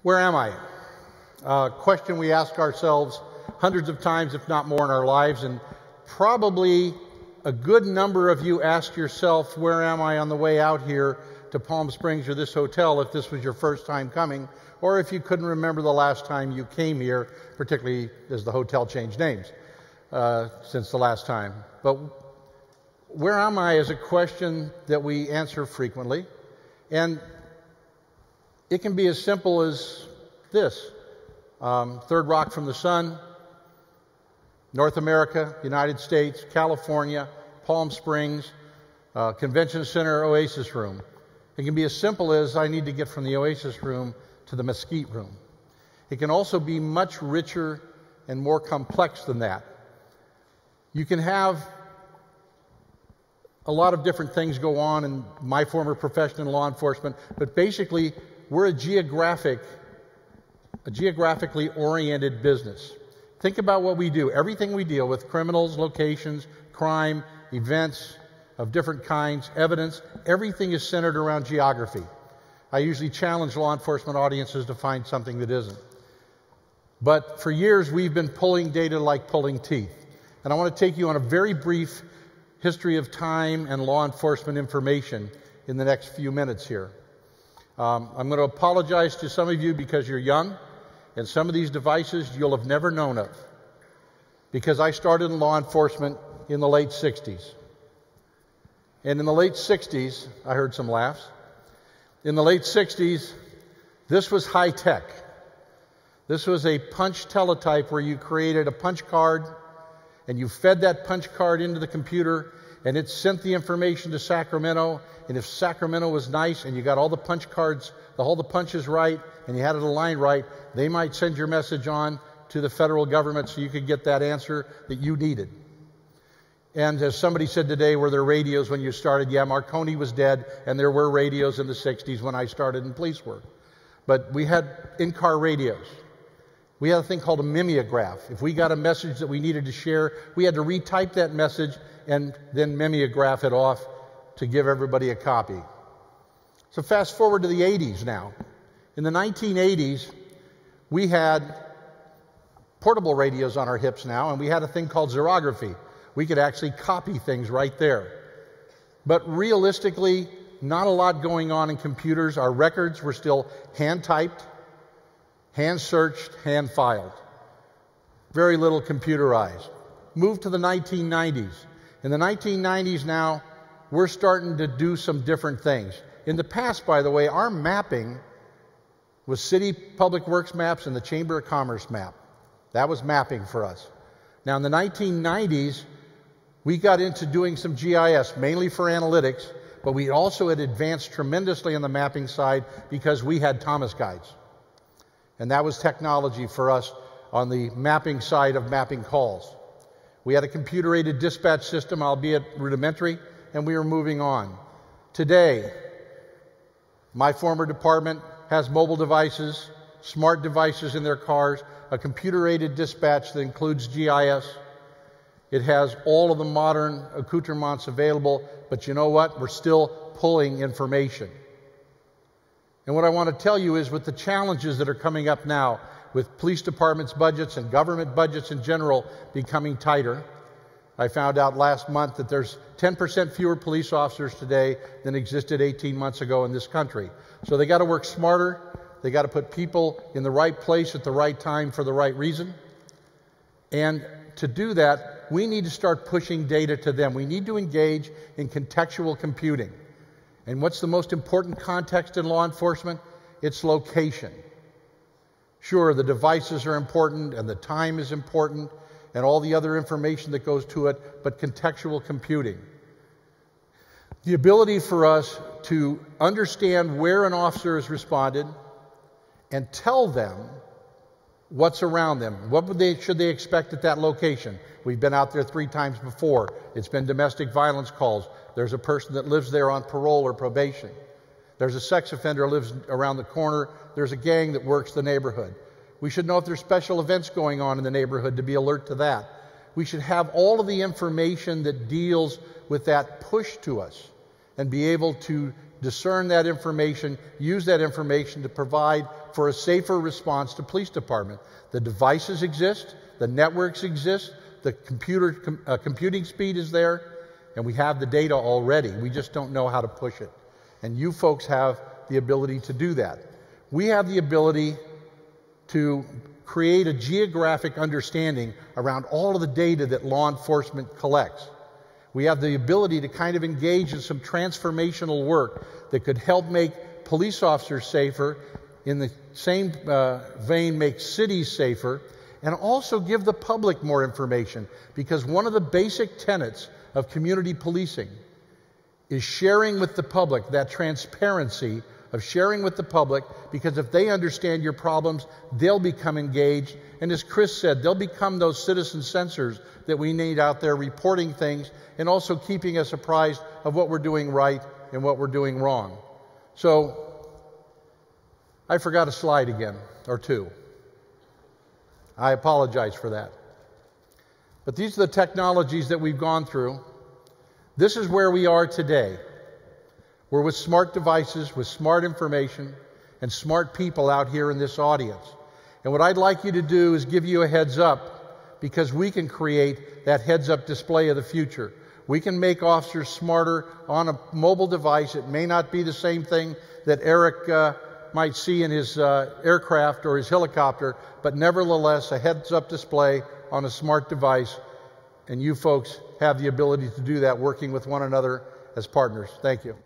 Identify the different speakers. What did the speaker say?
Speaker 1: Where am I? A question we ask ourselves hundreds of times, if not more, in our lives, and probably a good number of you asked yourself, where am I on the way out here to Palm Springs or this hotel if this was your first time coming, or if you couldn't remember the last time you came here, particularly as the hotel changed names since the last time. But where am I is a question that we answer frequently, and it can be as simple as this. Third rock from the sun, North America, United States, California, Palm Springs, Convention Center, Oasis Room. It can be as simple as I need to get from the Oasis Room to the Mesquite Room. It can also be much richer and more complex than that. You can have a lot of different things go on in my former profession in law enforcement, but basically we're a geographically oriented business. Think about what we do. Everything we deal with, criminals, locations, crime, events of different kinds, evidence, everything is centered around geography. I usually challenge law enforcement audiences to find something that isn't. But for years, we've been pulling data like pulling teeth. And I want to take you on a very brief history of time and law enforcement information in the next few minutes here. I'm going to apologize to some of you because you're young, and some of these devices you'll have never known of, because I started in law enforcement in the late 60s. And in the late 60s, I heard some laughs. In the late 60s, this was high tech. This was a punch teletype where you created a punch card and you fed that punch card into the computer and it sent the information to Sacramento. And if Sacramento was nice and you got all the punch cards, all the punches right, and you had it aligned right, they might send your message on to the federal government so you could get that answer that you needed. And as somebody said today, were there radios when you started? Yeah, Marconi was dead, and there were radios in the 60s when I started in police work. But we had in-car radios. We had a thing called a mimeograph. If we got a message that we needed to share, we had to retype that message and then mimeograph it off to give everybody a copy. So fast forward to the 80s now. In the 1980s, we had portable radios on our hips now, and we had a thing called xerography. We could actually copy things right there. But realistically, not a lot going on in computers. Our records were still hand-typed, hand-searched, hand-filed. Very little computerized. Moved to the 1990s. In the 1990s now, we're starting to do some different things. In the past, by the way, our mapping was City Public Works maps and the Chamber of Commerce map. That was mapping for us. Now, in the 1990s, we got into doing some GIS, mainly for analytics, but we also had advanced tremendously on the mapping side because we had Thomas guides. And that was technology for us on the mapping side of mapping calls. We had a computer-aided dispatch system, albeit rudimentary, and we were moving on. Today, my former department has mobile devices, smart devices in their cars, a computer-aided dispatch that includes GIS. It has all of the modern accoutrements available, but you know what? We're still pulling information. And what I want to tell you is, with the challenges that are coming up now, with police departments' budgets and government budgets in general becoming tighter, I found out last month that there's 10% fewer police officers today than existed 18 months ago in this country. So they got to work smarter. They got to put people in the right place at the right time for the right reason. And to do that, we need to start pushing data to them. We need to engage in contextual computing. And what's the most important context in law enforcement? It's location. Sure, the devices are important and the time is important and all the other information that goes to it, but contextual computing. The ability for us to understand where an officer has responded and tell them what's around them. What should they expect at that location? We've been out there 3 times before. It's been domestic violence calls. There's a person that lives there on parole or probation. There's a sex offender who lives around the corner. There's a gang that works the neighborhood. We should know if there's special events going on in the neighborhood to be alert to that. We should have all of the information that deals with that push to us and be able to discern that information, use that information to provide for a safer response to police department. The devices exist, the networks exist, the computing speed is there, and we have the data already. We just don't know how to push it. And you folks have the ability to do that. We have the ability to create a geographic understanding around all of the data that law enforcement collects. We have the ability to kind of engage in some transformational work that could help make police officers safer, in the same vein make cities safer, and also give the public more information, because one of the basic tenets of community policing is sharing with the public, that transparency of sharing with the public, because if they understand your problems, they'll become engaged. And as Chris said, they'll become those citizen sensors that we need out there reporting things and also keeping us apprised of what we're doing right and what we're doing wrong. So, I forgot a slide again, or two. I apologize for that. But these are the technologies that we've gone through. This is where we are today. We're with smart devices, with smart information, and smart people out here in this audience. And what I'd like you to do is give you a heads up, because we can create that heads-up display of the future. We can make officers smarter on a mobile device. It may not be the same thing that Eric might see in his aircraft or his helicopter, but nevertheless a heads-up display on a smart device, and you folks have the ability to do that working with one another as partners. Thank you.